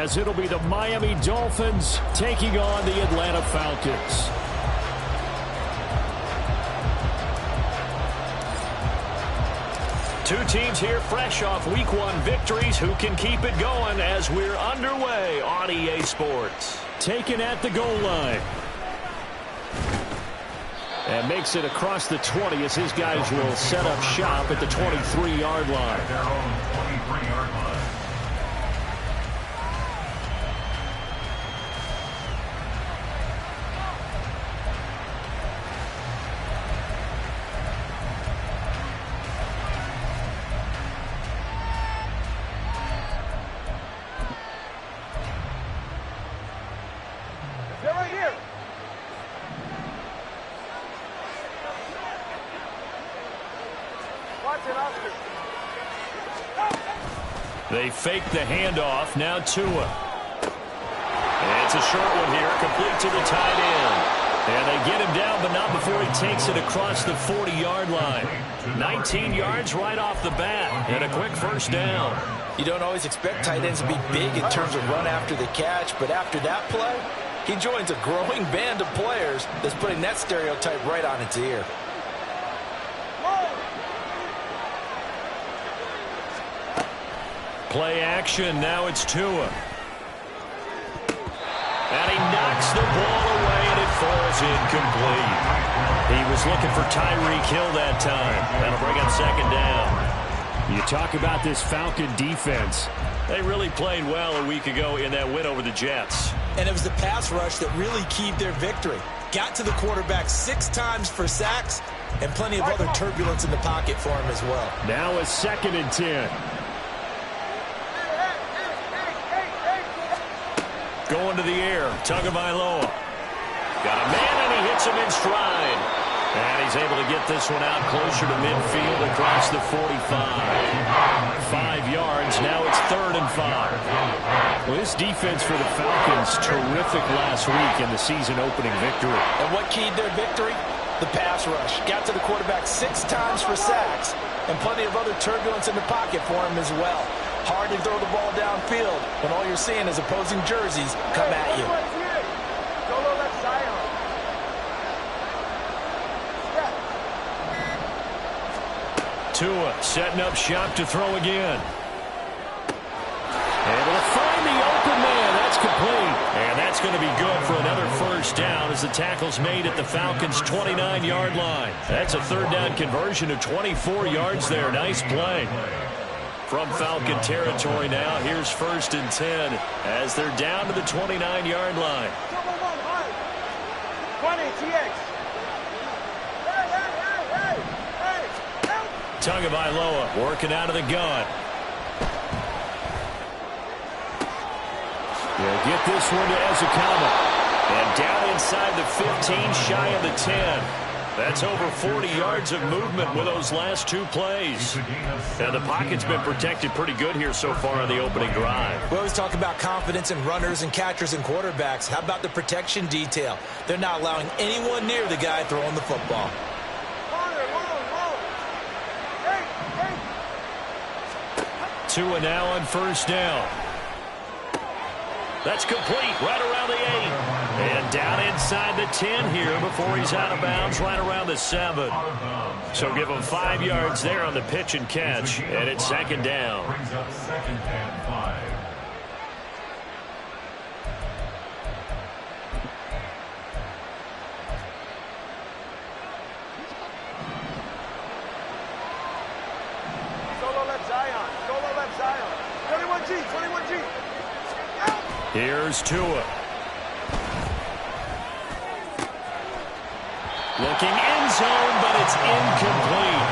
as it'll be the Miami Dolphins taking on the Atlanta Falcons. Two teams here fresh off Week 1 victories. Who can keep it going as we're underway on EA Sports? Taken at the goal line. And makes it across the 20 as his guys will set up shop at the 23-yard line. Their own 23-yard line. They fake the handoff. Now Tua. It's a short one here, complete to the tight end. And they get him down, but not before he takes it across the 40-yard line. 19 yards right off the bat, and a quick first down. You don't always expect tight ends to be big in terms of run after the catch, but after that play, he joins a growing band of players that's putting that stereotype right on its ear. Play action, now it's Tua. And he knocks the ball away, and it falls incomplete. He was looking for Tyreek Hill that time. That'll bring up second down. You talk about this Falcon defense. They really played well a week ago in that win over the Jets. And it was the pass rush that really keyed their victory. Got to the quarterback 6 times for sacks, and plenty of other turbulence in the pocket for him as well. Now a 2nd and 10. Going to the air, Tagovailoa. Got a man, and he hits him in stride. And he's able to get this one out closer to midfield across the 45. 5 yards, now it's 3rd and 5. Well, this defense for the Falcons, terrific last week in the season-opening victory. And what keyed their victory? The pass rush. Got to the quarterback 6 times for sacks, and plenty of other turbulence in the pocket for him as well. Hard to throw the ball downfield when all you're seeing is opposing jerseys come at you. Tua setting up shop to throw again. Able to find the open man. That's complete. And that's going to be good for another first down as the tackle's made at the Falcons' 29-yard line. That's a 3rd down conversion of 24 yards there. Nice play. From Falcon territory now, here's 1st and 10 as they're down to the 29-yard line. 20 TX. Tagovailoa working out of the gun. They'll get this one to Ezekama. And down inside the 15, shy of the 10. That's over 40 yards of movement with those last 2 plays. Now, the pocket's been protected pretty good here so far on the opening drive. We always talk about confidence in runners and catchers and quarterbacks. How about the protection detail? They're not allowing anyone near the guy throwing the football. Tua now on 1st down. That's complete right around the 8. And down inside the 10 here before he's out of bounds right around the 7. So give him 5 yards there on the pitch and catch. And it's 2nd down. Brings up 2nd and 5. Solo left Zion. Solo left Zion. 21G. 21G. Here's Tua. Looking end zone, but it's incomplete.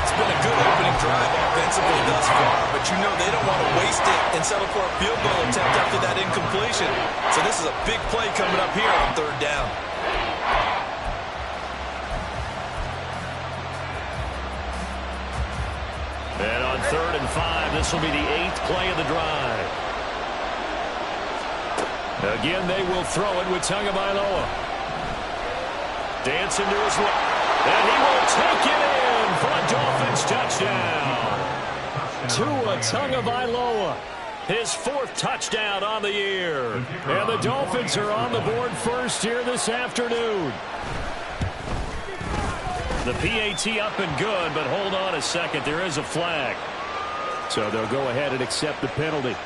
It's been a good opening drive offensively thus far, but you know they don't want to waste it and settle for a field goal attempt after that incompletion. So this is a big play coming up here on 3rd down. And on 3rd and 5, this will be the 8th play of the drive. Again, they will throw it with Tagovailoa. Dancing to his left. And he will take it in for a Dolphins touchdown. Tua Tagovailoa. His 4th touchdown on the year. And the Dolphins are on the board first here this afternoon. The PAT up and good, but hold on a second. There is a flag. So they'll go ahead and accept the penalty.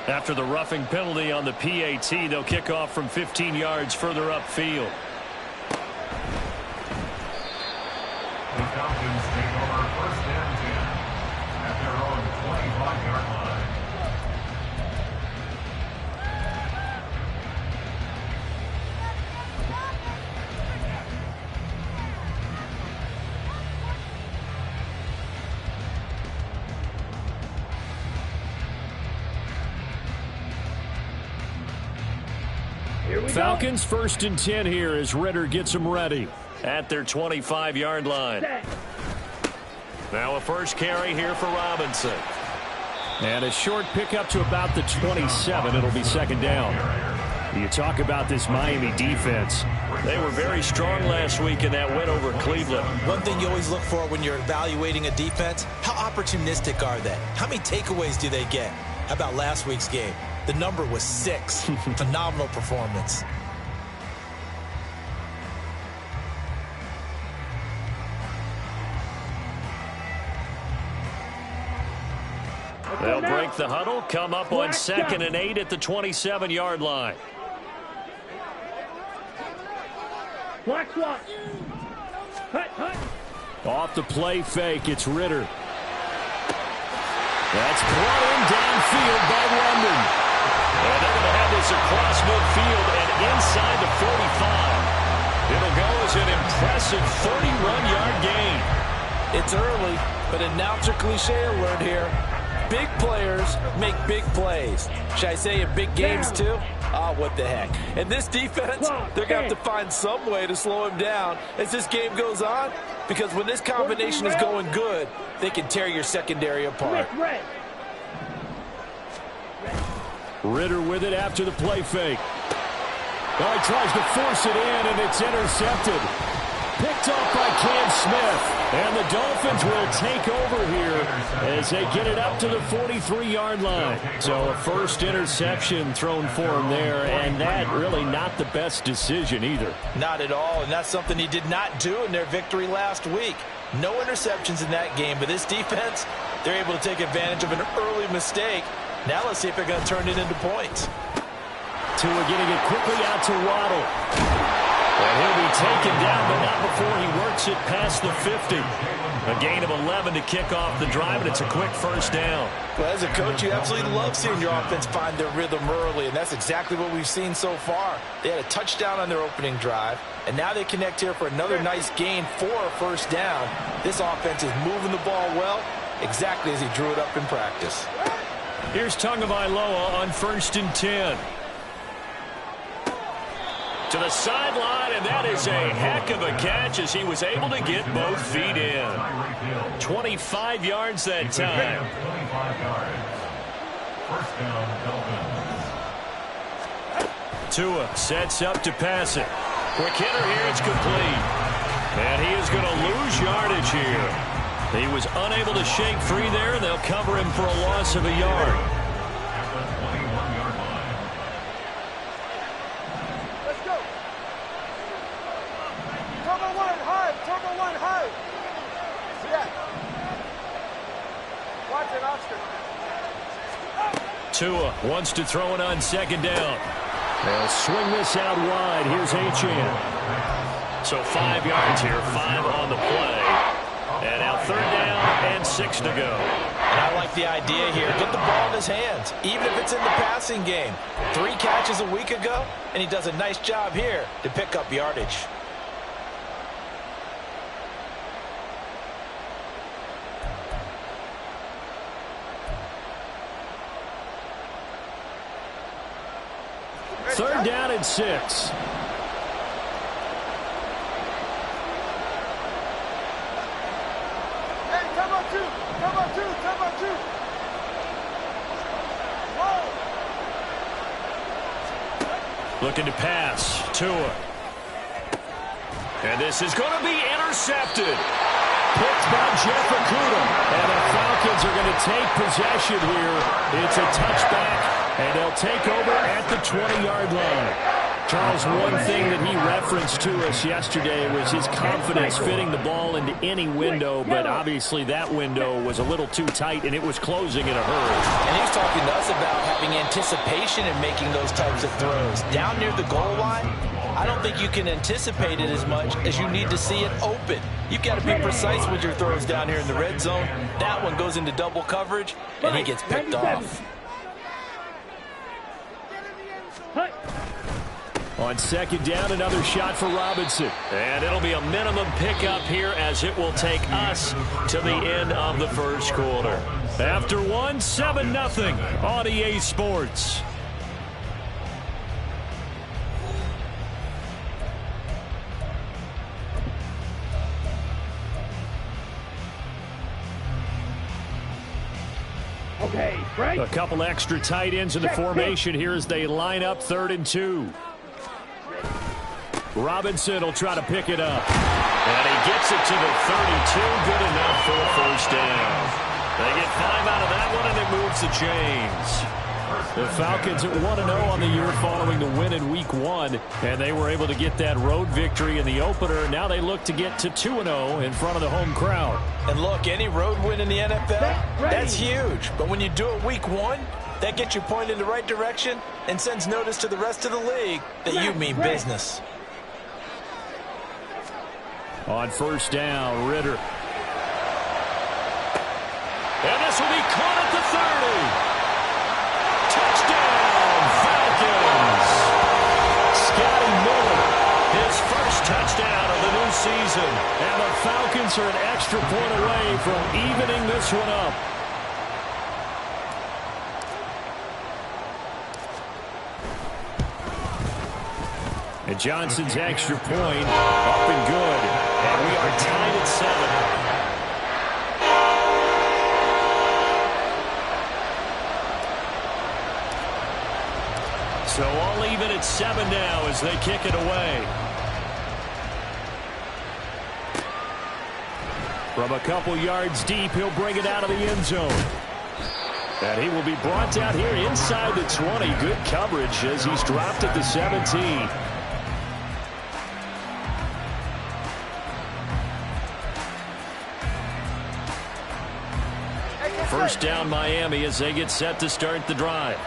After the roughing penalty on the PAT, they'll kick off from 15 yards further upfield. The Falcons take over 1st and 10 at their own 25-yard line. Falcons 1st and 10 here as Ritter gets them ready at their 25-yard line. Now a first carry here for Robinson. And a short pickup to about the 27. It'll be 2nd down. You talk about this Miami defense. They were very strong last week in that win over Cleveland. One thing you always look for when you're evaluating a defense, how opportunistic are they? How many takeaways do they get? How about last week's game? The number was 6. Phenomenal performance. They'll break the huddle, come up on 2nd and 8 at the 27-yard line. Watch. Off the play fake, it's Ritter. That's brought in downfield by London. And they're going to have this across midfield and inside the 45. It'll go as an impressive 31-yard gain. It's early, but announcer cliche alert here. Big players make big plays. Should I say in big games too? Oh, what the heck. And this defense, they're going to have to find some way to slow him down as this game goes on, because when this combination is going good, they can tear your secondary apart. Ritter with it after the play fake. Oh, he tries to force it in, and it's intercepted. Picked off by Cam Smith. And the Dolphins will take over here as they get it up to the 43-yard line. So a first interception thrown for him there, and that really not the best decision either. Not at all, and that's something he did not do in their victory last week. No interceptions in that game, but this defense, they're able to take advantage of an early mistake. Now let's see if they're going to turn it into points. Tua getting it quickly out to Waddle. And he'll be taken down, but not before he works it past the 50. A gain of 11 to kick off the drive, and it's a quick first down. Well, as a coach, you absolutely love seeing your offense find their rhythm early, and that's exactly what we've seen so far. They had a touchdown on their opening drive, and now they connect here for another nice gain for a first down. This offense is moving the ball well, exactly as he drew it up in practice. Here's Tagovailoa on 1st and 10. To the sideline, and that is a heck of a catch as he was able to get both feet in. 25 yards that time. 25 yards. First down, Dolphins. Tua sets up to pass it. Quick hitter here, it's complete. And he is going to lose yardage here. He was unable to shake free there, and they'll cover him for a loss of a yard. At the 21-yard line. Let's go. Turbo one high. Turbo one high. See that? Watch it, Oscar. Tua wants to throw it on 2nd down. They'll swing this out wide. Here's Achane. So 5 yards here, 5 on the play. And now 3rd down and 6 to go. And I like the idea here. Get the ball in his hands, even if it's in the passing game. 3 catches a week ago, and he does a nice job here to pick up yardage. Third down and 6. Looking to pass. Tua. And this is going to be intercepted. intercepted. Picked by Jeff Okuda. And the Falcons are going to take possession here. It's a touchback, and they'll take over at the 20-yard line. Charles, one thing that he referenced to us yesterday was his confidence fitting the ball into any window, but obviously that window was a little too tight, and it was closing in a hurry. And he was talking to us about having anticipation in making those types of throws. Down near the goal line, I don't think you can anticipate it as much as you need to see it open. You've got to be precise with your throws down here in the red zone. That one goes into double coverage, and he gets picked off. On second down, another shot for Robinson. And it'll be a minimum pickup here as it will take us to the end of the first quarter. After one, 7-0 on EA Sports. Okay, right. A couple extra tight ends in the formation here as they line up 3rd and 2. Robinson will try to pick it up. And he gets it to the 32. Good enough for a first down. They get 5 out of that one, and it moves the chains. The Falcons at 1-0 on the year following the win in Week 1. And they were able to get that road victory in the opener. Now they look to get to 2-0 in front of the home crowd. And look, any road win in the NFL, that's huge. But when you do it Week 1, that gets you pointed in the right direction and sends notice to the rest of the league that you mean business. On first down, Ritter. And this will be caught at the 30. Touchdown, Falcons. Scotty Miller, his first touchdown of the new season. And the Falcons are an extra point away from evening this one up. And Johnson's extra point up and good. And we are tied at 7. So all even at 7 now as they kick it away. From a couple yards deep, he'll bring it out of the end zone. And he will be brought down here inside the 20. Good coverage as he's dropped at the 17. First down, Miami, as they get set to start the drive.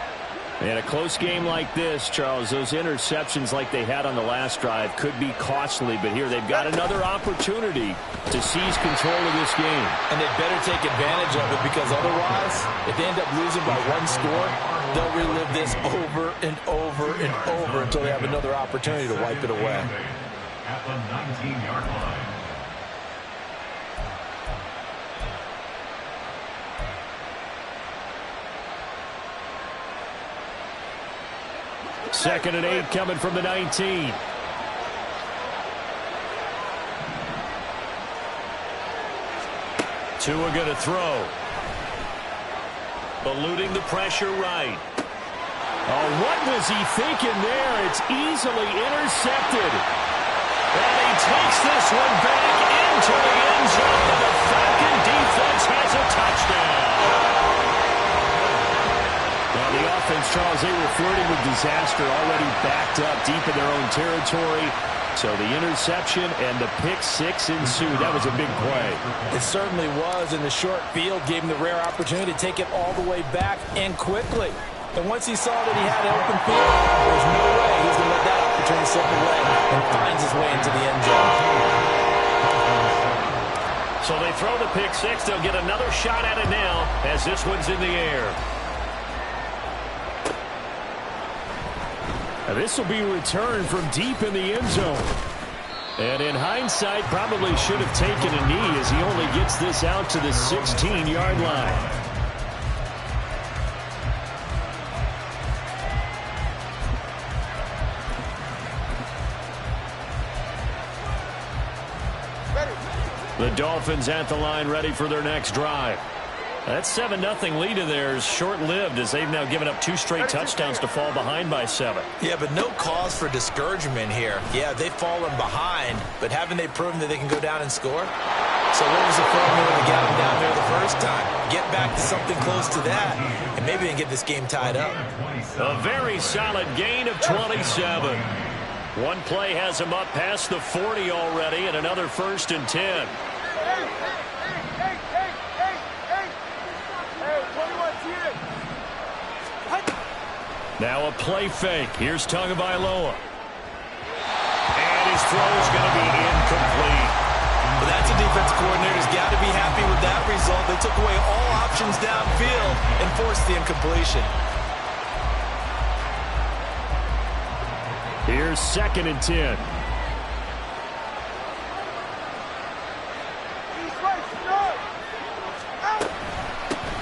In a close game like this, Charles, those interceptions like they had on the last drive could be costly, but here they've got another opportunity to seize control of this game. And they better take advantage of it, because otherwise, if they end up losing by 1 score, they'll relive this over and over and over until they have another opportunity to wipe it away. At the 19-yard line. Second and 8 coming from the 19. Tua going to throw. Eluding the pressure right. Oh, what was he thinking there? It's easily intercepted. And he takes this one back into the end zone. And the Falcon defense has a touchdown. Now the offense, Charles, they were flirting with disaster, already backed up deep in their own territory. So the interception and the pick six ensued. That was a big play. It certainly was, and the short field gave him the rare opportunity to take it all the way back and quickly. And once he saw that he had an open field, there's no way he was going to let that opportunity slip away, and finds his way into the end zone. So they throw the pick six. They'll get another shot at it now as this one's in the air. Now this will be returned from deep in the end zone. And in hindsight, probably should have taken a knee as he only gets this out to the 16-yard line. The Dolphins at the line ready for their next drive. That 7-0 lead of theirs short-lived as they've now given up 2 straight touchdowns to fall behind by 7. Yeah, but no cause for discouragement here. Yeah, they've fallen behind, but haven't they proven that they can go down and score? So what was the formula that got them down there the first time? Get back to something close to that, and maybe they can get this game tied up. A very solid gain of 27. One play has him up past the 40 already, and another 1st and 10. Now a play fake. Here's Tagovailoa. And his throw is going to be incomplete. Well, that's a defense coordinator's got to be happy with that result. They took away all options downfield and forced the incompletion. Here's 2nd and 10.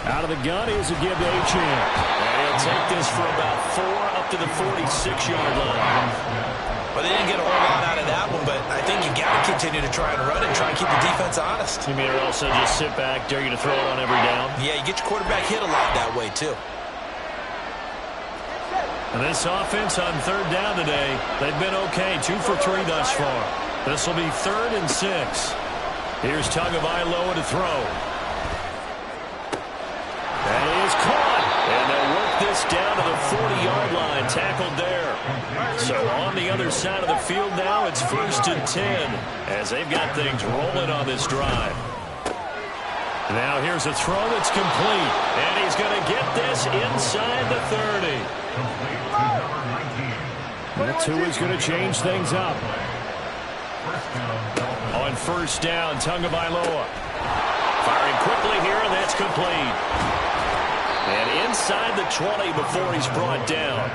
Out of the gun is a give to Achane. And he'll take this for about 4 up to the 46-yard line. Well, they didn't get a whole lot out of that one, but I think you got to continue to try and run and try and keep the defense honest. You mean, or also just sit back, dare you to throw it on every down? Yeah, you get your quarterback hit a lot that way, too. And this offense on 3rd down today, they've been okay. 2 for 3 thus far. This will be 3rd and 6. Here's Tagovailoa to throw. That is caught. And they'll work this down to the 40-yard line. Tackled there. So on the other side of the field now, it's 1st and 10 as they've got things rolling on this drive. Now here's a throw that's complete. And he's going to get this inside the 30. That's who is going to change things up. On 1st down, Tagovailoa. Firing quickly here, and that's complete. And inside the 20 before he's brought down.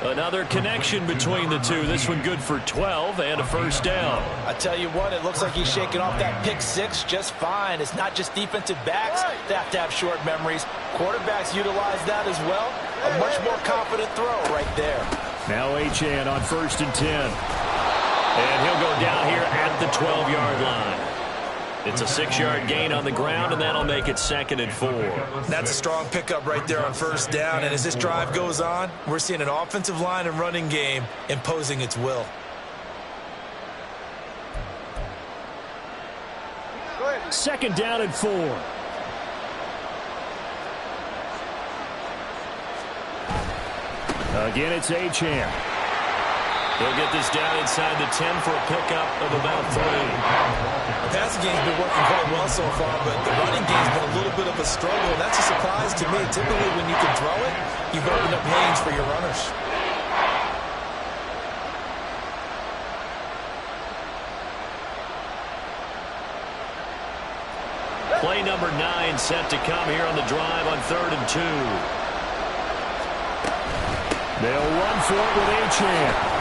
Another connection between the two. This one good for 12 and a 1st down. I tell you what, it looks like he's shaking off that pick 6 just fine. It's not just defensive backs that have to have short memories. Quarterbacks utilize that as well. A much more confident throw right there. Now Achane on 1st and 10. And he'll go down here at the 12-yard line. It's a 6-yard gain on the ground, and that'll make it 2nd and 4. That's a strong pickup right there on 1st down. And as this drive goes on, we're seeing an offensive line and running game imposing its will. Second down and 4. Again, it's Achane. He'll get this down inside the 10 for a pickup of about 3. The passing game's been working quite well so far, but the running game's been a little bit of a struggle. That's a surprise to me. Typically, when you can throw it, you've opened up lanes for your runners. Play number 9 set to come here on the drive on 3rd and 2. They'll run for it with Achane.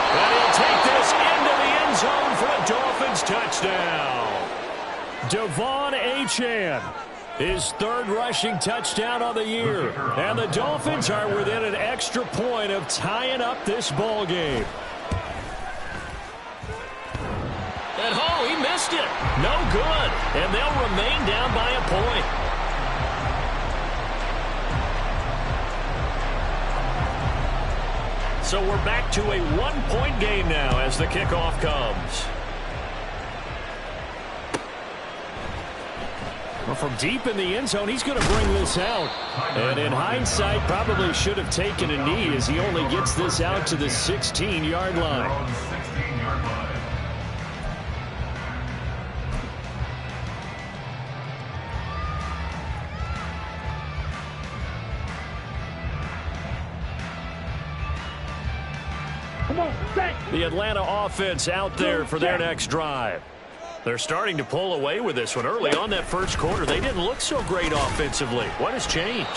And he'll take this into the end zone for a Dolphins touchdown. Devon Achane, his 3rd rushing touchdown of the year. And the Dolphins are within an extra point of tying up this ball game. And oh, he missed it. No good. And they'll remain down by a point. So we're back to a 1-point game now as the kickoff comes. Well, from deep in the end zone, he's going to bring this out. And in hindsight, probably should have taken a knee as he only gets this out to the 16-yard line. The Atlanta offense out there for their next drive. They're starting to pull away with this one. Early on that first quarter, they didn't look so great offensively. What has changed?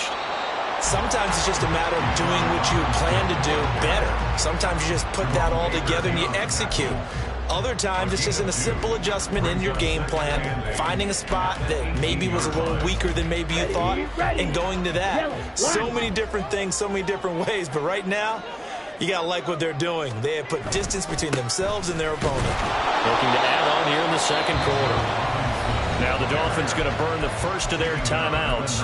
Sometimes it's just a matter of doing what you plan to do better. Sometimes you just put that all together and you execute. Other times it's just in a simple adjustment in your game plan, finding a spot that maybe was a little weaker than maybe you thought, and going to that. So many different things, so many different ways, but right now, you got to like what they're doing. They have put distance between themselves and their opponent. Looking to add on here in the second quarter. Now the Dolphins going to burn the first of their timeouts.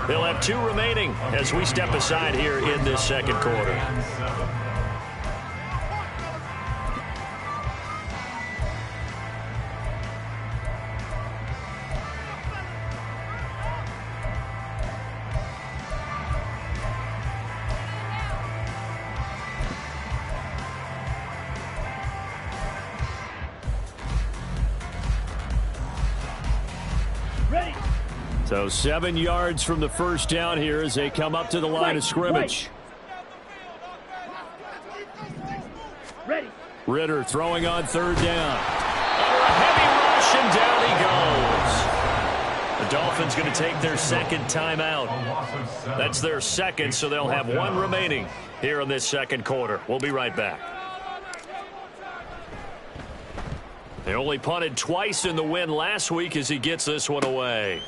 They'll have 2 remaining as we step aside here in this second quarter. So 7 yards from the first down here as they come up to the line of scrimmage. Ready. Ritter throwing on 3rd down. Under a heavy rush, and down he goes. The Dolphins going to take their second timeout. That's their second, so they'll have 1 remaining here in this second quarter. We'll be right back. They only punted twice in the win last week as he gets this one away.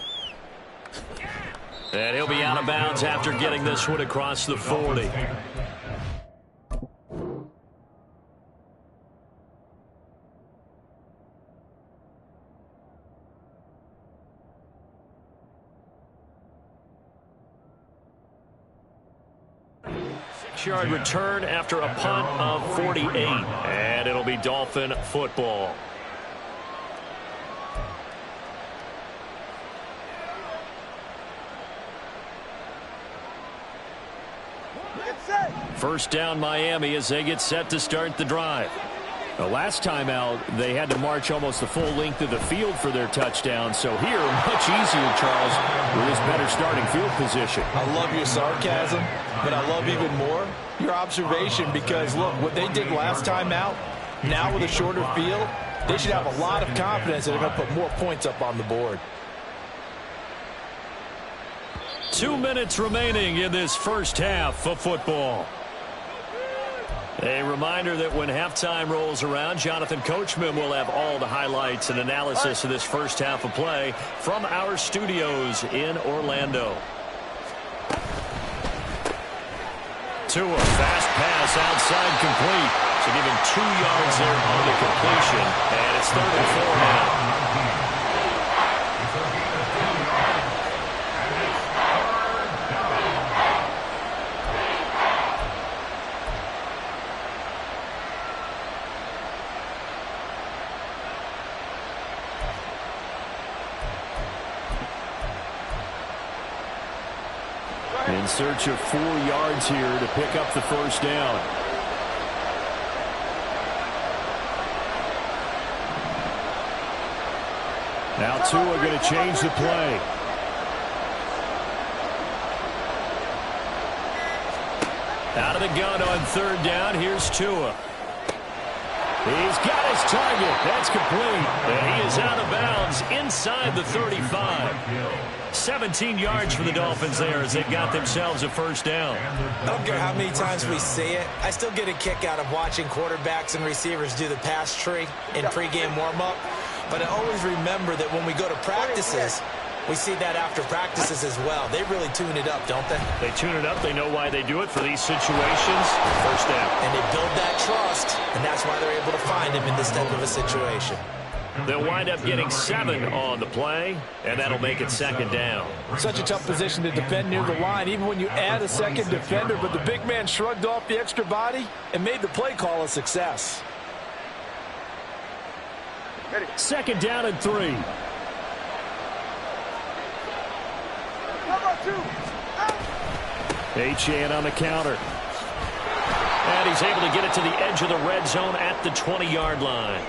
And he'll be out of bounds after getting this one across the 40. Six-yard return after a punt of 48. And it'll be Dolphin football. First down Miami as they get set to start the drive. The last time out, they had to march almost the full length of the field for their touchdown. So here, much easier, Charles, with his better starting field position. I love your sarcasm, but I love even more your observation because, look, what they did last time out, now with a shorter field, they should have a lot of confidence that they're going to put more points up on the board. 2 minutes remaining in this first half of football. A reminder that when halftime rolls around, Jonathan Coachman will have all the highlights and analysis of this first half of play from our studios in Orlando. Tua, fast pass outside complete. So give him 2 yards there on the completion. And it's 3rd and 4 now. In search of 4 yards here to pick up the first down. Now Tua going to change the play. Out of the gun on 3rd down. Here's Tua. He's got his target. That's complete. And he is out of bounds inside the 35. 17 yards for the Dolphins there as they've got themselves a first down. I don't care how many times we see it. I still get a kick out of watching quarterbacks and receivers do the pass tree in pregame warm-up. But I always remember that when we go to practices, we see that after practices as well. They really tune it up, don't they? They tune it up. They know why they do it for these situations. First down. And they build that trust, and that's why they're able to find him in this type of a situation. They'll wind up getting 7 on the play, and that'll make it 2nd down. Such a tough position to defend near the line, even when you add a second defender, but the big man shrugged off the extra body and made the play call a success. 2nd down and 3. Achane on the counter. And he's able to get it to the edge of the red zone at the 20-yard line.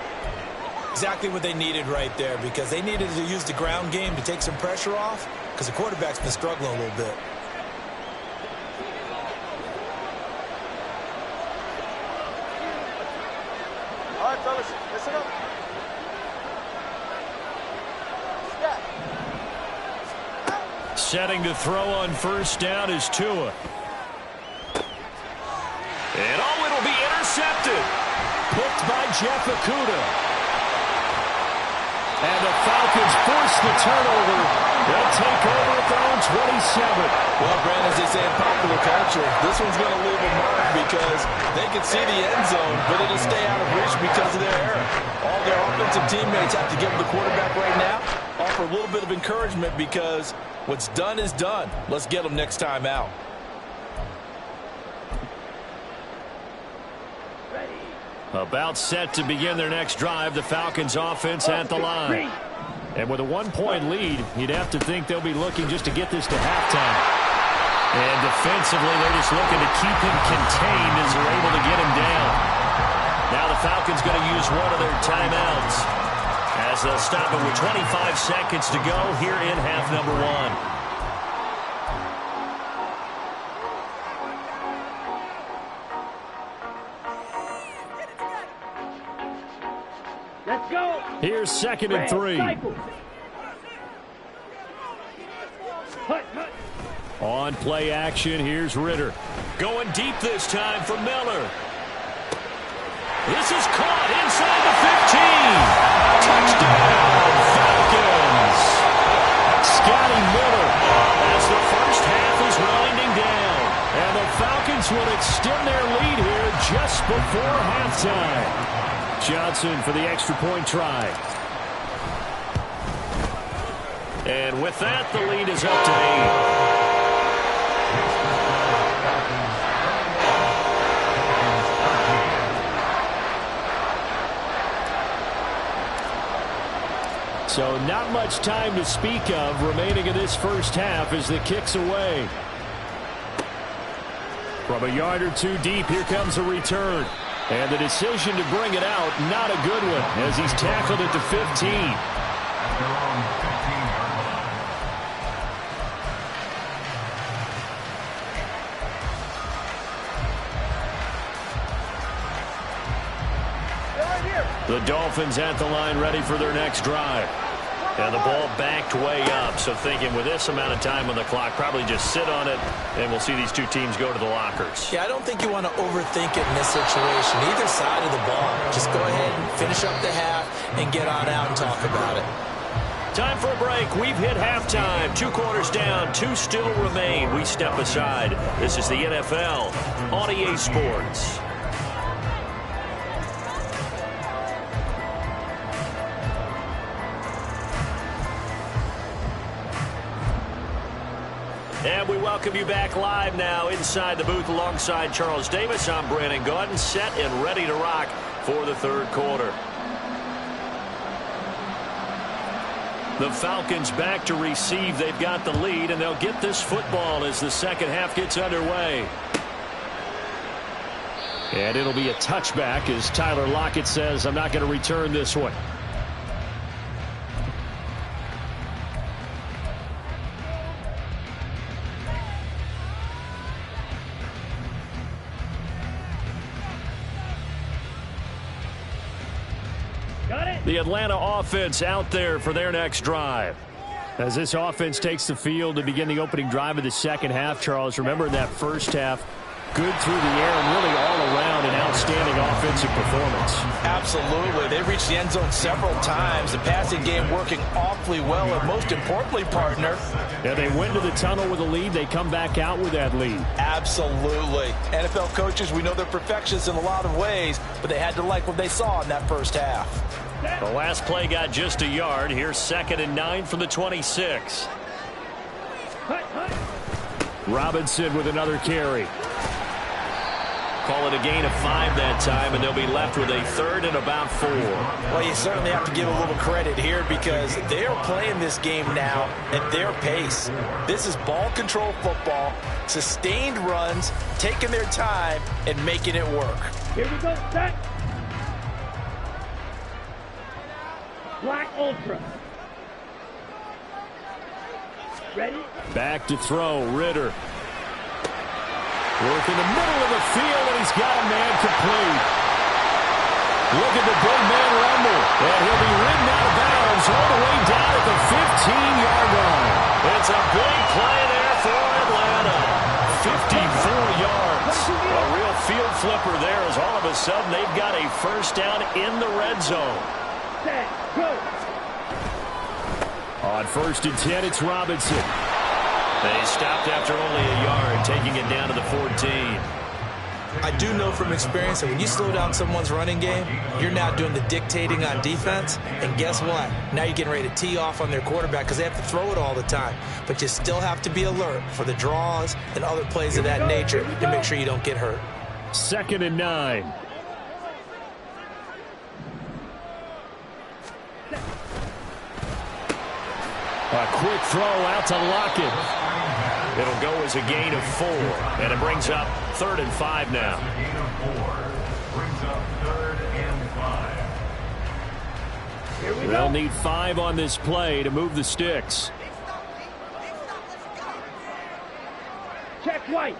Exactly what they needed right there, because they needed to use the ground game to take some pressure off, because the quarterback's been struggling a little bit. All right, fellas, listen up. Setting to throw on first down is Tua. And it'll be intercepted. Picked by Jeff Okudah. And the Falcons force the turnover. They'll take over at their own 27. Well, Brandon, as they say in popular culture, this one's going to leave a mark because they can see the end zone, but it'll stay out of reach because of their error. All their offensive teammates have to give the quarterback right now. for a little bit of encouragement because what's done is done. Let's get them next time out. About set to begin their next drive, the Falcons offense at the line. And with a 1-point lead, you'd have to think they'll be looking just to get this to halftime. And defensively, they're just looking to keep him contained as they're able to get him down. Now the Falcons going to use one of their timeouts as they'll stop it with 25 seconds to go here in half number 1. Let's go. Here's 2nd and 3. On play action, here's Ritter. Going deep this time for Miller. This is caught inside the 15. Touchdown, Falcons. Scotty Miller as the first half is winding down. And the Falcons will extend their lead here just before halftime. Johnson for the extra point try. And with that, the lead is up to 8. So not much time to speak of remaining in this first half as the kick's away. From a yard or two deep, here comes a return. And the decision to bring it out, not a good one, as he's tackled at the 15. The Dolphins at the line ready for their next drive. And the ball backed way up, so thinking with this amount of time on the clock, probably just sit on it, and we'll see these two teams go to the lockers. Yeah, I don't think you want to overthink it in this situation. Either side of the ball. Just go ahead and finish up the half and get on out and talk about it. Time for a break. We've hit halftime. 2 quarters down, 2 still remain. We step aside. This is the NFL on EA Sports. And we welcome you back live now inside the booth alongside Charles Davis. I'm Brandon Gaudin, set and ready to rock for the third quarter. The Falcons back to receive. They've got the lead, and they'll get this football as the second half gets underway. And it'll be a touchback as Tyler Lockett says, I'm not going to return this one. The Atlanta offense out there for their next drive. As this offense takes the field to begin the opening drive of the second half, Charles, remember in that first half, good through the air and really all around an outstanding offensive performance. Absolutely. They reached the end zone several times. The passing game working awfully well, and most importantly, partner. Yeah, they went to the tunnel with a lead. They come back out with that lead. Absolutely. NFL coaches, we know they're perfectionists in a lot of ways, but they had to like what they saw in that first half. The last play got just a yard. Here's 2nd and 9 from the 26. Robinson with another carry. Call it a gain of 5 that time, and they'll be left with a 3rd and about 4. Well, you certainly have to give a little credit here because they are playing this game now at their pace. This is ball control football, sustained runs, taking their time, and making it work. Here we go, set. Black Ultra. Ready? Back to throw, Ritter. Work in the middle of the field, and he's got a man complete. Look at the big man rumble. And he'll be ridden out of bounds all the way down at the 15-yard line. It's a big play there for Atlanta. 54 yards. A real field flipper there as all of a sudden they've got a first down in the red zone. Set. Go. On 1st and 10, it's Robinson. They stopped after only a yard, taking it down to the 14. I do know from experience that when you slow down someone's running game, you're now doing the dictating on defense. And guess what? Now you're getting ready to tee off on their quarterback because they have to throw it all the time. But you still have to be alert for the draws and other plays of that nature to make sure you don't get hurt. 2nd and 9. A quick throw out to Lockett. It'll go as a gain of 4, and it brings up 3rd and 5 now. A gain of 4 brings up 3rd and 5. Here we They'll go. need 5 on this play to move the sticks. Check White.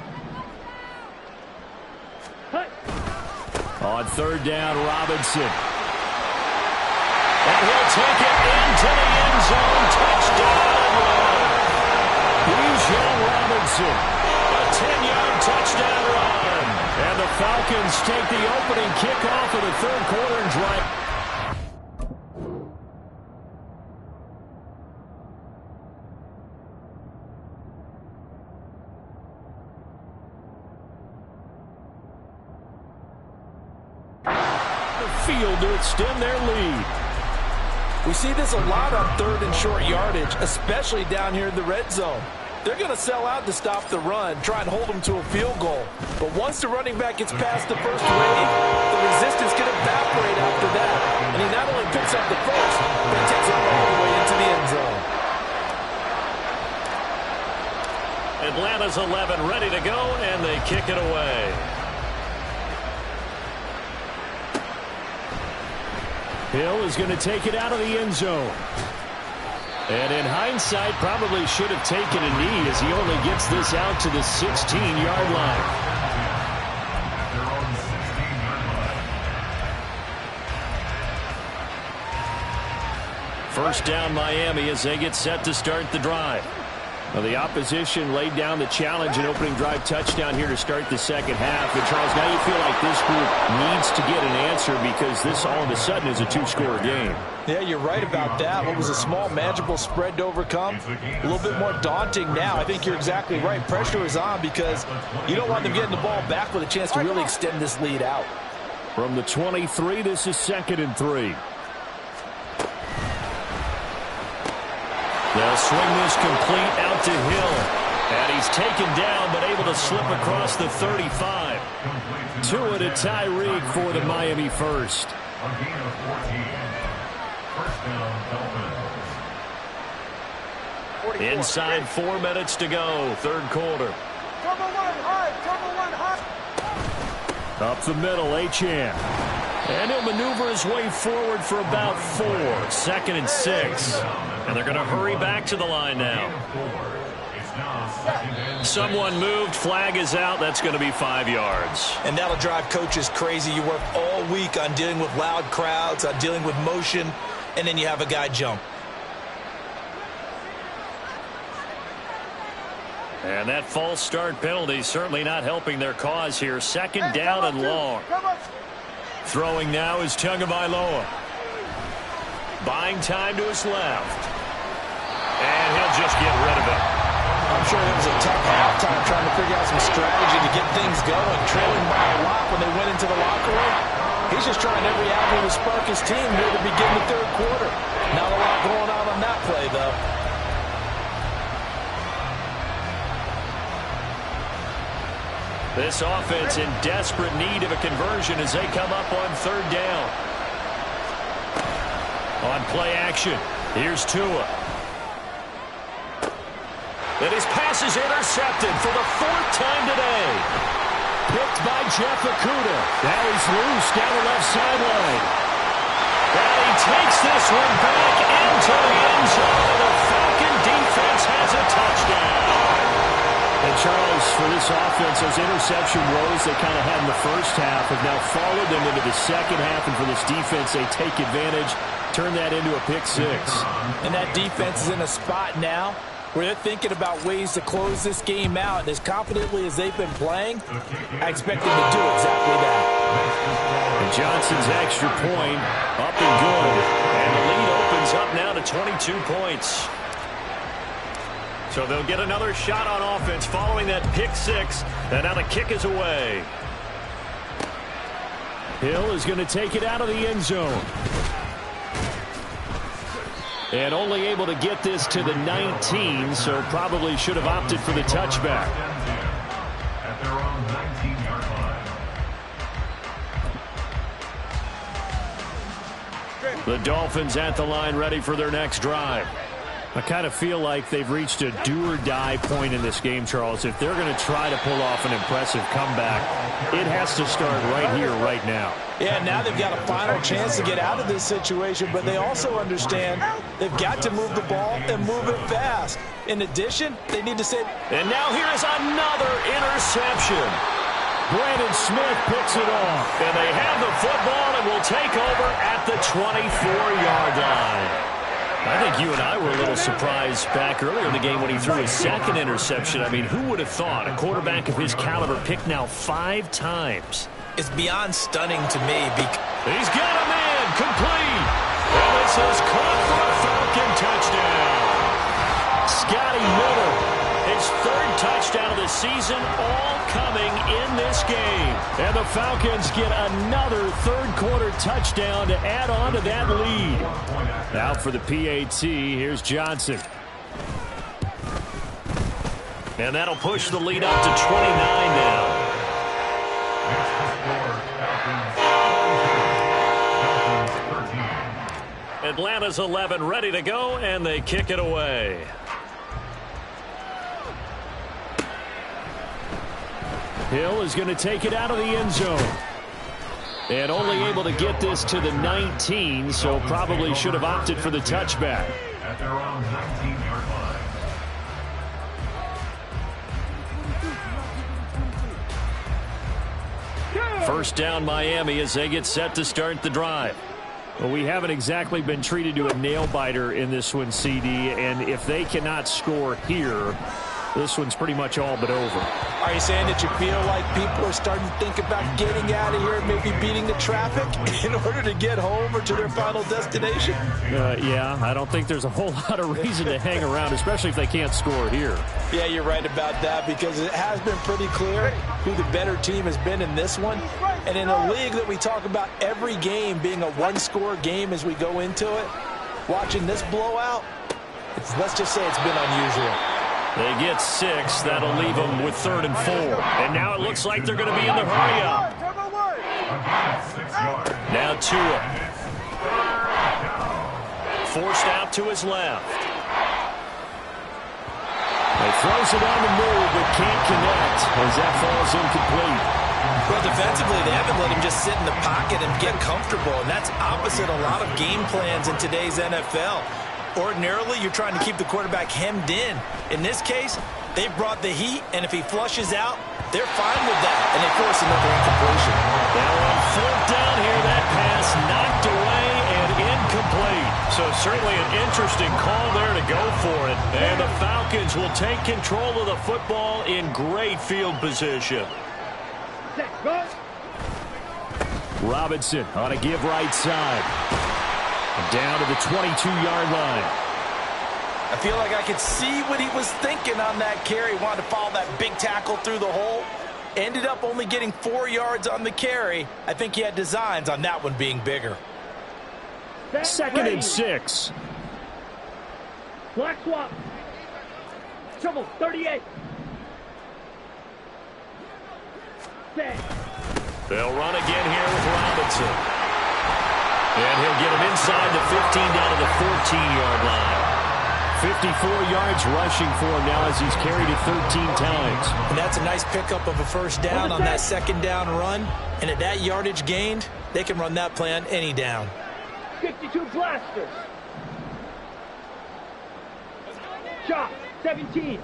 Hut. On 3rd down, Robinson. And he'll take it into the end zone. Touchdown run. Bijan Robinson. A 10-yard touchdown run. And the Falcons take the opening kickoff of the 3rd quarter and drive. The field to extend their lead. We see this a lot on 3rd and short yardage, especially down here in the red zone. They're going to sell out to stop the run, try and hold them to a field goal. But once the running back gets past the first wave, the resistance can evaporate after that. And he not only picks up the first, but he takes it all the way into the end zone. Atlanta's 11 ready to go, and they kick it away. Hill is going to take it out of the end zone. And in hindsight, probably should have taken a knee as he only gets this out to the 16-yard line. Their own 16-yard line. First down, Miami, as they get set to start the drive. Well, the opposition laid down the challenge and opening drive touchdown here to start the 2nd half. And, Charles, now you feel like this group needs to get an answer because this all of a sudden is a 2-score game. Yeah, you're right about that. What was a small, manageable spread to overcome, a little bit more daunting now. I think you're exactly right. Pressure is on because you don't want them getting the ball back with a chance to really extend this lead out. From the 23, this is 2nd and 3. They'll swing this complete out to Hill. And he's taken down but able to slip across the 35. Tua to Tyreek for the Miami first. A gain of 14. First down, Dolphins. Inside 4 minutes to go, 3rd quarter. Turbo 1 high. Turbo 1 high. Up the middle, Achane. And he'll maneuver his way forward for about 4. 2nd and 6. And they're going to hurry back to the line now. It's now 2nd and 6. Someone moved, flag is out. That's going to be 5 yards. And that'll drive coaches crazy. You work all week on dealing with loud crowds, on dealing with motion, and then you have a guy jump. And that false start penalty certainly not helping their cause here. 2nd down and long. Throwing now is Tagovailoa. Buying time to his left. And he'll just get rid of it. I'm sure it was a tough halftime trying to figure out some strategy to get things going, trailing by a lot when they went into the locker room. He's just trying every avenue to spark his team here to begin the 3rd quarter. Not a lot going on that play, though. This offense in desperate need of a conversion as they come up on 3rd down. On play action, here's Tua. And his pass is intercepted for the 4th time today. Picked by Jeff Okudah. Now he's loose down the left sideline. And he takes this one back into the end zone. The Falcon defense has a touchdown. And Charles, for this offense, those interception woes they kind of had in the first half have now followed them into the 2nd half. And for this defense, they take advantage, turn that into a pick 6. And that defense is in a spot now where they're thinking about ways to close this game out. And as confidently as they've been playing, I expect them to do exactly that. And Johnson's extra point up and good. And the lead opens up now to 22 points. So they'll get another shot on offense following that pick 6. And now the kick is away. Hill is going to take it out of the end zone. And only able to get this to the 19, so probably should have opted for the touchback. At their own 19-yard line. The Dolphins at the line, ready for their next drive. I kind of feel like they've reached a do-or-die point in this game, Charles. If they're going to try to pull off an impressive comeback, it has to start right here, right now. Yeah, now they've got a final chance to get out of this situation, but they also understand they've got to move the ball and move it fast. In addition, they need to say... And now here is another interception. Brandon Smith picks it off, and they have the football and will take over at the 24-yard line. I think you and I were a little surprised back earlier in the game when he threw his second interception. I mean, who would have thought a quarterback of his caliber picked now 5 times? It's beyond stunning to me. He's got a man complete. And this is caught for a Falcon touchdown. Scotty Miller, his 3rd touchdown of the season, all coming in this game. And the Falcons get another 3rd-quarter touchdown to add on to that lead. Now for the PAT, here's Johnson. And that'll push the lead up to 29 now. Atlanta's 11 ready to go, and they kick it away. Hill is going to take it out of the end zone. And only able to get this to the 19, so probably should have opted for the touchback. At their own 19-yard line. First down Miami as they get set to start the drive. Well, we haven't exactly been treated to a nail-biter in this one, CD, and if they cannot score here, this one's pretty much all but over. Are you saying that you feel like people are starting to think about getting out of here, maybe beating the traffic in order to get home or to their final destination? Yeah, I don't think there's a whole lot of reason to hang around, especially if they can't score here. Yeah, you're right about that, because it has been pretty clear who the better team has been in this one. And in a league that we talk about every game being a one-score game as we go into it, watching this blowout, let's just say it's been unusual. They get 6. That'll leave them with 3rd and 4. And now it looks like they're going to be in the hurry-up. Now Tua. Forced out to his left. He throws it on the move, but can't connect as that falls incomplete. Well, defensively, they haven't let him just sit in the pocket and get comfortable, and that's opposite a lot of game plans in today's NFL. Ordinarily, you're trying to keep the quarterback hemmed in. In this case, they've brought the heat, and if he flushes out, they're fine with that, and they force another incompletion. Now on 4th down here, that pass knocked away and incomplete. So certainly an interesting call there to go for it. And the Falcons will take control of the football in great field position. Robinson on a give right side. Down to the 22-yard line. I feel like I could see what he was thinking on that carry. Wanted to follow that big tackle through the hole. Ended up only getting 4 yards on the carry. I think he had designs on that one being bigger. 2nd and 6. Black swap. Trouble, 38. Set. They'll run again here with Robinson. And he'll get him inside the 15 down to the 14-yard line. 54 yards rushing for him now as he's carried it 13 times. And that's a nice pickup of a first down on that 2nd down run. And at that yardage gained, they can run that play on any down. 52 blasters. Shot, 17.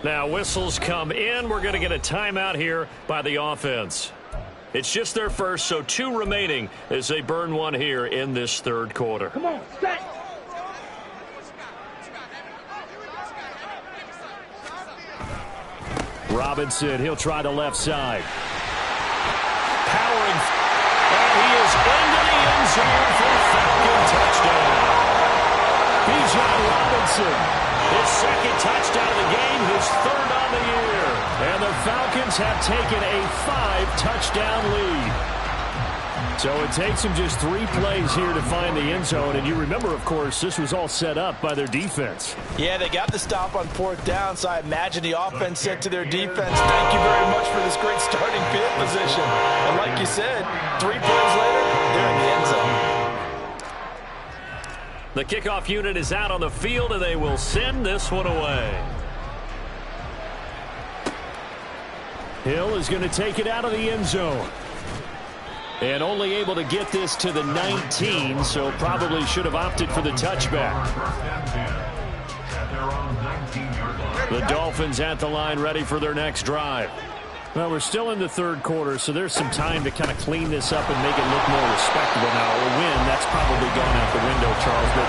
Now whistles come in. We're going to get a timeout here by the offense. It's just their first, so 2 remaining as they burn one here in this 3rd quarter. Come on, set. Robinson, he'll try the left side. Powering, and he is into the end zone for a Falcon touchdown. Bijan Robinson, his second touchdown of the game, his third on the year. And the Falcons have taken a 5-touchdown lead. So it takes them just 3 plays here to find the end zone. And you remember, of course, this was all set up by their defense. Yeah, they got the stop on 4th down, so I imagine the offense said to their defense, thank you very much for this great starting field position. And like you said, 3 plays later, they're in the end zone. The kickoff unit is out on the field, and they will send this one away. Hill is going to take it out of the end zone. And only able to get this to the 19, so probably should have opted for the touchback. The Dolphins at the line, ready for their next drive. Well, we're still in the 3rd quarter, so there's some time to kind of clean this up and make it look more respectable now. A win, that's probably gone out the window, Charles. But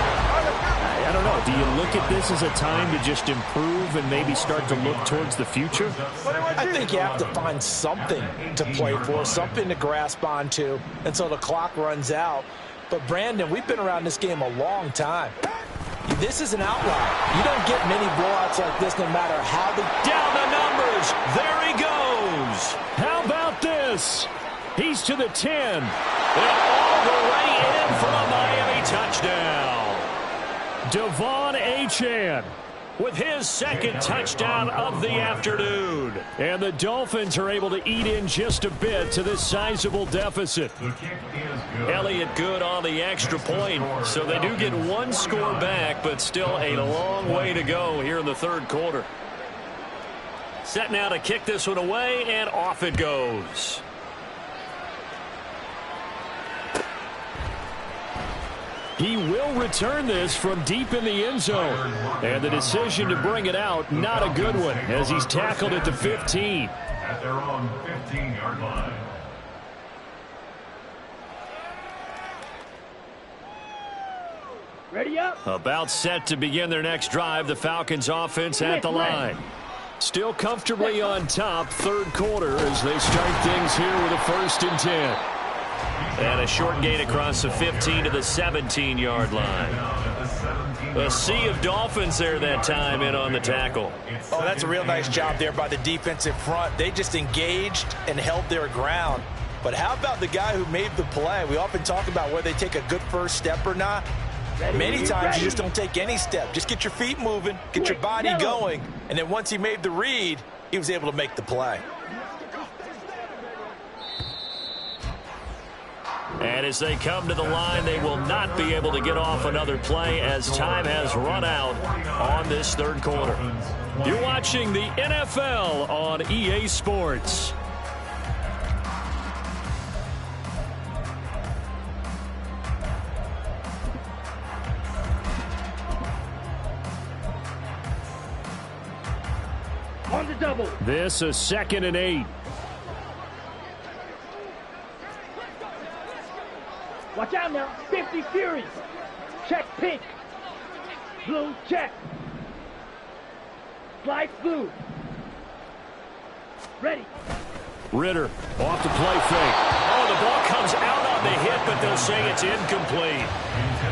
I don't know. Do you look at this as a time to just improve and maybe start to look towards the future? I think you have to find something to play for, something to grasp onto until the clock runs out. But, Brandon, we've been around this game a long time. This is an outlier. You don't get many blowouts like this no matter how the... Down the numbers. There he goes. How about this? He's to the 10. And all the way in for a Miami touchdown. Devon Achane with his 2nd touchdown of the afternoon. And the Dolphins are able to eat in just a bit to this sizable deficit. Elliott good on the extra point, so they do get 1 score back, but still a long way to go here in the 3rd quarter. Set now to kick this one away, and off it goes. He will return this from deep in the end zone. And the decision to bring it out, not a good one, as he's tackled at the 15. At their own 15-yard line. Ready up. About set to begin their next drive, the Falcons offense at the line. Still comfortably on top, 3rd quarter, as they start things here with a 1st and 10. And a short gain across the 15 to the 17-yard line. A sea of Dolphins there that time in on the tackle. Oh, that's a real nice job there by the defensive front. They just engaged and held their ground. But how about the guy who made the play? We often talk about whether they take a good first step or not. Many times you just don't take any step. Just get your feet moving, get your body going, and then once he made the read, he was able to make the play. And as they come to the line, they will not be able to get off another play as time has run out on this 3rd quarter. You're watching the NFL on EA Sports. On the double. This a 2nd and 8. Watch out now. 50 Furies. Check pink. Blue check. Slide blue. Ready. Ritter off the play fake. Oh, the ball comes out on the hit, but they'll say it's incomplete.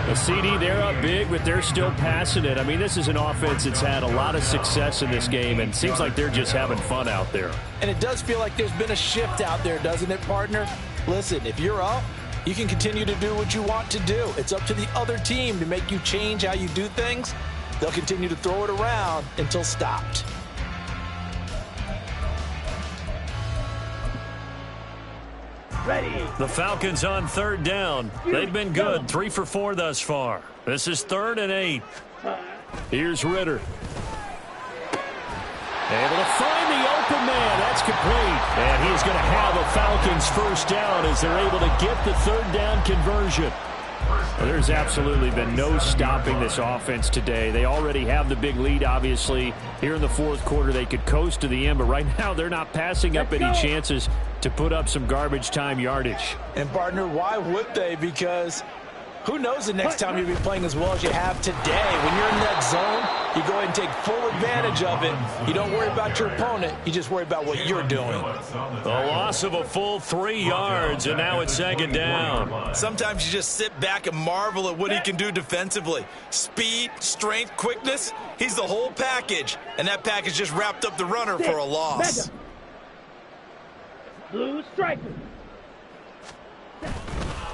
The CD, they're up big, but they're still passing it. I mean, this is an offense that's had a lot of success in this game, and seems like they're just having fun out there. And it does feel like there's been a shift out there, doesn't it, partner? Listen, if you're up, you can continue to do what you want to do. It's up to the other team to make you change how you do things. They'll continue to throw it around until stopped. Ready. The Falcons on 3rd down. They've been good, 3 for 4 thus far. This is 3rd and 8. Here's Ritter. Able to find the open man. That's complete. And he's going to have a Falcons 1st down as they're able to get the 3rd down conversion. Well, there's absolutely been no stopping this offense today. They already have the big lead, obviously. Here in the 4th quarter, they could coast to the end, but right now they're not passing up any chances to put up some garbage time yardage. And, partner, why would they? Because Who knows the next time you'll be playing as well as you have today. When you're in that zone, you go ahead and take full advantage of it. You don't worry about your opponent. You just worry about what you're doing. A loss of a full 3 yards, and now it's second down. Sometimes you just sit back and marvel at what he can do defensively. Speed, strength, quickness, he's the whole package. And that package just wrapped up the runner for a loss. Blue striker.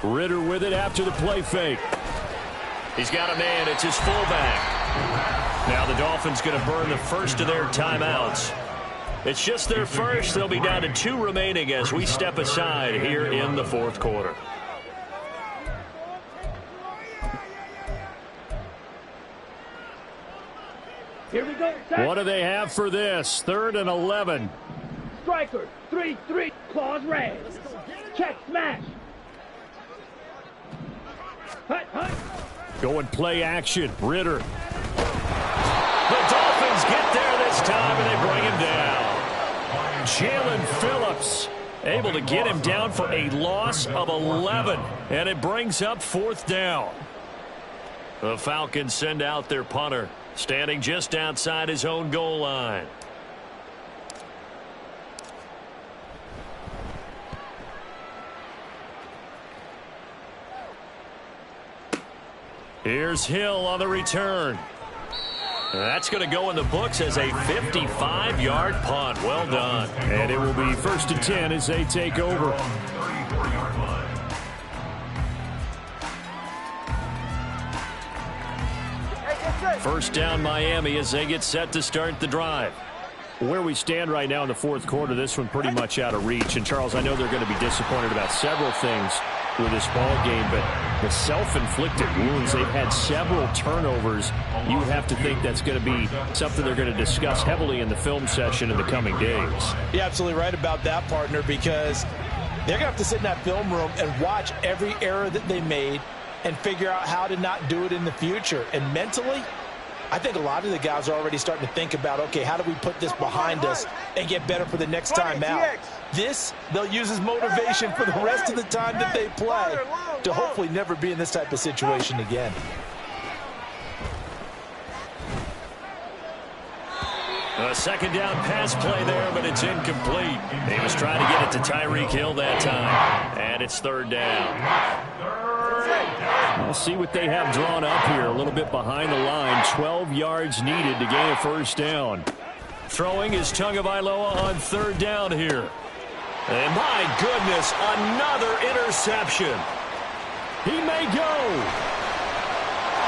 Ritter with it after the play fake. He's got a man. It's his fullback. Now the Dolphins going to burn the first of their timeouts. It's just their first. They'll be down to 2 remaining as we step aside here in the fourth quarter. Here we go. Set. What do they have for this? 3rd and 11. Striker. 3-3. Claws red. Check smash. Hut, hut. Go and play action. Ritter. The Dolphins get there this time, and they bring him down. Jalen Phillips able to get him down for a loss of 11, and it brings up 4th down. The Falcons send out their punter, standing just outside his own goal line. Here's Hill on the return. That's going to go in the books as a 55-yard punt. Well done. And it will be 1st and 10 as they take over. First down Miami as they get set to start the drive. Where we stand right now in the fourth quarter, this one pretty much out of reach. And, Charles, I know they're going to be disappointed about several things with this ball game, but the self-inflicted wounds, they've had several turnovers. You would have to think that's going to be something they're going to discuss heavily in the film session in the coming days. You're absolutely right about that, partner, because they're going to have to sit in that film room and watch every error that they made and figure out how to not do it in the future. And mentally, I think a lot of the guys are already starting to think about, okay, how do we put this behind us and get better for the next time out? This, they'll use as motivation for the rest of the time that they play to hopefully never be in this type of situation again. A second down pass play there, but it's incomplete. He was trying to get it to Tyreek Hill that time. And it's 3rd down. We'll see what they have drawn up here. A little bit behind the line. 12 yards needed to gain a 1st down. Throwing is Tagovailoa on 3rd down here. And my goodness, another interception. He may go.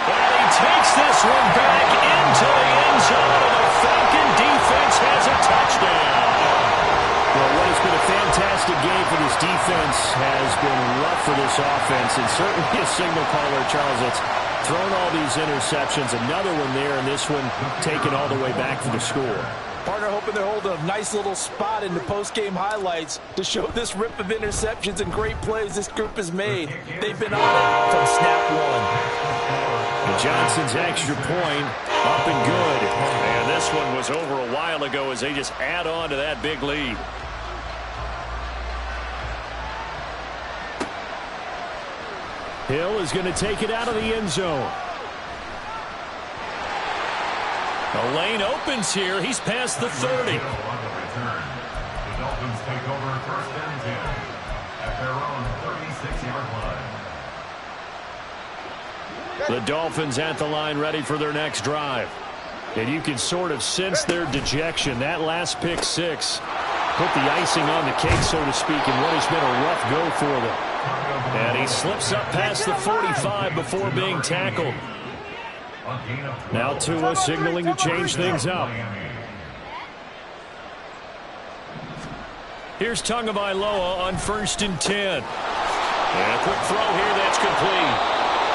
And he takes this one back into the end zone. And the Falcon defense has a touchdown. Well, what has been a fantastic game for this defense has been rough for this offense, and certainly a signal caller, Charles, that's thrown all these interceptions. Another one there, and this one taken all the way back for the score. Partner hoping they're holding a nice little spot in the post-game highlights to show this rip of interceptions and great plays this group has made. They've been on it from snap one. And Johnson's extra point up and good. And this one was over a while ago as they just add on to that big lead. Hill is going to take it out of the end zone. The lane opens here. He's past the 30. The Dolphins take over 1st and 10 at their own 36-yard line. The Dolphins at the line ready for their next drive. And you can sort of sense their dejection. That last pick 6 put the icing on the cake, so to speak, in what has been a rough go for them. And he slips up past the 45 before being tackled. Now Tua signaling to change things up. Here's Tagovailoa on 1st and 10. And a quick throw here that's complete.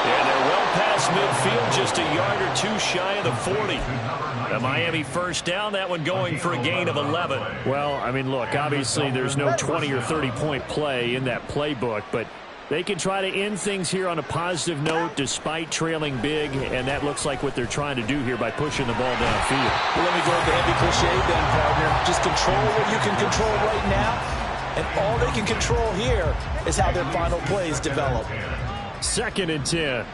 And they're well past midfield, just a yard or 2 shy of the 40. The Miami 1st down, that one going for a gain of 11. Well, I mean, look, obviously there's no 20 or 30-point play in that playbook, but they can try to end things here on a positive note despite trailing big, and that looks like what they're trying to do here by pushing the ball downfield. Well, let me go with the heavy cliche then, partner. Just control what you can control right now, and all they can control here is how their final plays develop. 2nd and 10.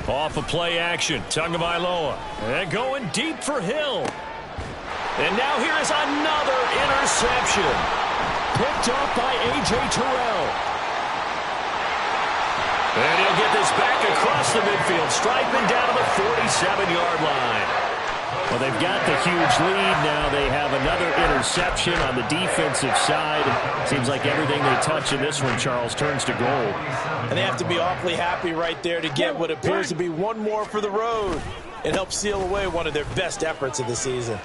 Off of play action, Tagovailoa. And going deep for Hill. And now here is another interception. Picked off by A.J. Terrell. And he'll get this back across the midfield, striping down to the 47-yard line. Well, they've got the huge lead now. They have another interception on the defensive side. Seems like everything they touch in this one, Charles, turns to gold. And they have to be awfully happy right there to get what appears to be one more for the road. It helps seal away one of their best efforts of the season.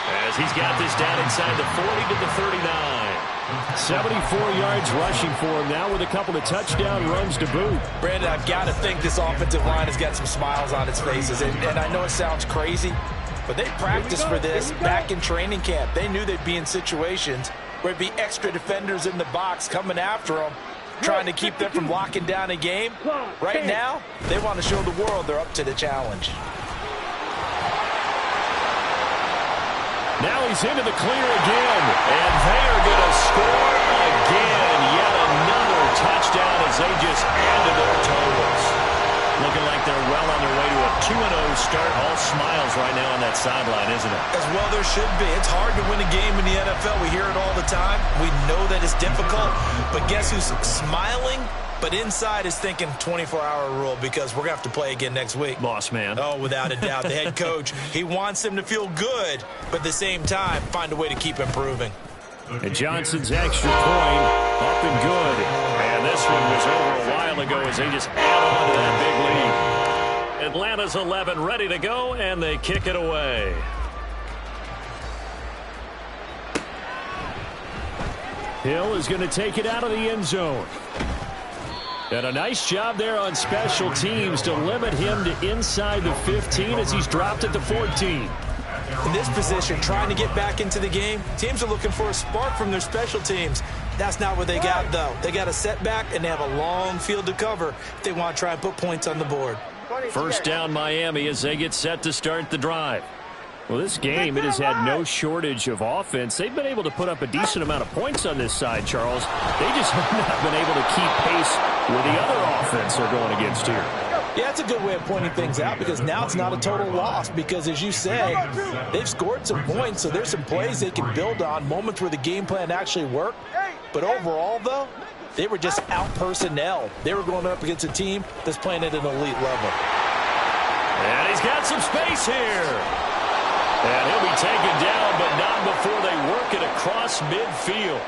As he's got this down inside the 40 to the 39. 74 yards rushing for him now with a couple of touchdown runs to boot. Brandon, I've got to think this offensive line has got some smiles on its faces. And I know it sounds crazy, but they practiced for this back in training camp. They knew they'd be in situations where there'd be extra defenders in the box coming after them, trying to keep them from locking down a game. Right now, they want to show the world they're up to the challenge. Now he's into the clear again, and they are going to score again. Yet another touchdown as they just add to their totals. Looking like they're well on their way to a 2-0 start. All smiles right now on that sideline, isn't it? As well there should be. It's hard to win a game in the NFL. We hear it all the time. We know that it's difficult. But guess who's smiling? But inside is thinking 24-hour rule because we're going to have to play again next week. Boss man. Oh, without a doubt. The head coach, he wants them to feel good, but at the same time, find a way to keep improving. And Johnson's extra point up and good. And this one was over a while ago as they just add on to that big lead. Atlanta's 11 ready to go, and they kick it away. Hill is going to take it out of the end zone. And a nice job there on special teams to limit him to inside the 15 as he's dropped at the 14. In this position, trying to get back into the game, teams are looking for a spark from their special teams. That's not what they got, though. They got a setback, and they have a long field to cover if they want to try and put points on the board. First down, Miami, as they get set to start the drive. Well, this game, it has had no shortage of offense. They've been able to put up a decent amount of points on this side, Charles. They just have not been able to keep pace with the other offense they're going against here. Yeah, that's a good way of pointing things out because now it's not a total loss because, as you say, they've scored some points, so there's some plays they can build on, moments where the game plan actually worked. But overall, though, they were just out-personnel. They were going up against a team that's playing at an elite level. And he's got some space here. And he'll be taken down, but not before they work it across midfield.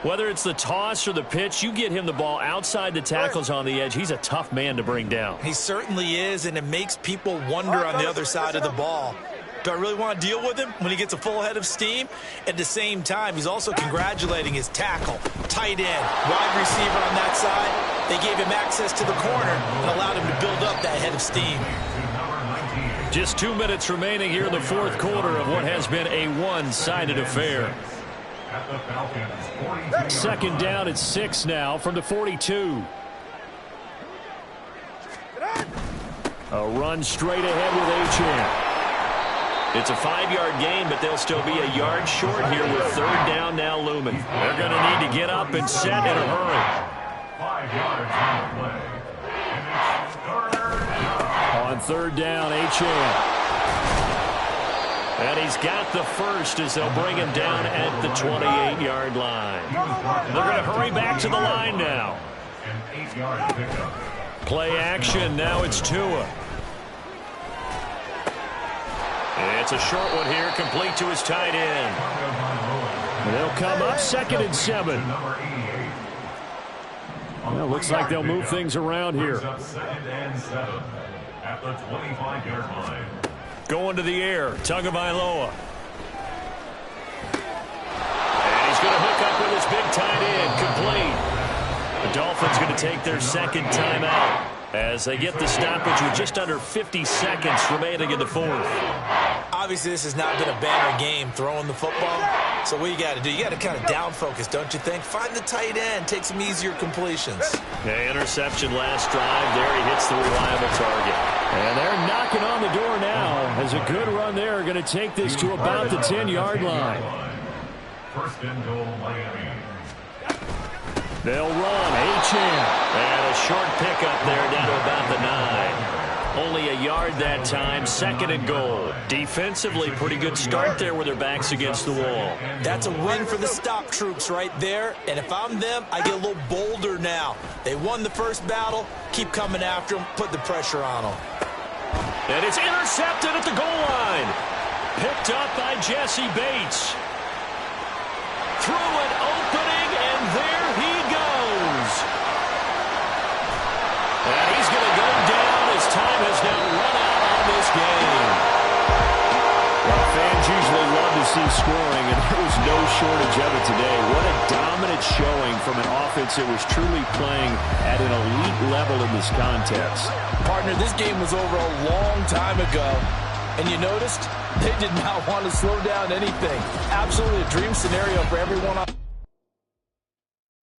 Whether it's the toss or the pitch, you get him the ball outside the tackles on the edge. He's a tough man to bring down. He certainly is, and it makes people wonder on the other side of the ball. Do I really want to deal with him when he gets a full head of steam? At the same time, he's also congratulating his tackle, tight end, wide receiver on that side. They gave him access to the corner and allowed him to build up that head of steam. Just 2 minutes remaining here in the fourth quarter of what has been a one-sided affair. Second down at 6 now from the 42. A run straight ahead with Achane. It's a 5-yard gain, but they'll still be a yard short here with third down now looming. They're going to need to get up and set in a hurry. 5 yards on the play. On third down, Achane. And he's got the first as they'll bring him down at the 28-yard line. They're going to hurry back to the line now. An 8-yard pickup. Play action. Now it's Tua. It's a short one here, complete to his tight end. And they'll come up 2nd and 7. Well, looks like they'll move things around here. 2nd and 7 at the 25-yard line. Going to the air, Tagovailoa. And he's going to hook up with his big tight end, complete. The Dolphins going to take their second timeout as they get the stoppage with just under 50 seconds remaining in the fourth. Obviously, this has not been a banner game throwing the football. So what you got to do, you got to kind of down focus, don't you think? Find the tight end, take some easier completions. Okay, interception last drive. There he hits the reliable target. And they're knocking on the door now as a good run there. Going to take this to about the 10-yard line. First and goal, Miami. They'll run. H-in. And a short pickup there down to about the 9. Only a yard that time, 2nd and goal. Defensively, pretty good start there with their backs against the wall. That's a win for the stop troops right there. And if I'm them, I get a little bolder now. They won the first battle. Keep coming after them. Put the pressure on them. And it's intercepted at the goal line. Picked up by Jesse Bates. Through an opening, and there he goes. And he's going to go down. His time has now run out on this game. Well, fans usually love to see scoring, and there was no shortage of it today. What a dominant showing from an offense that was truly playing at an elite level in this contest. Partner, this game was over a long time ago. And you noticed they did not want to slow down anything. Absolutely a dream scenario for everyone on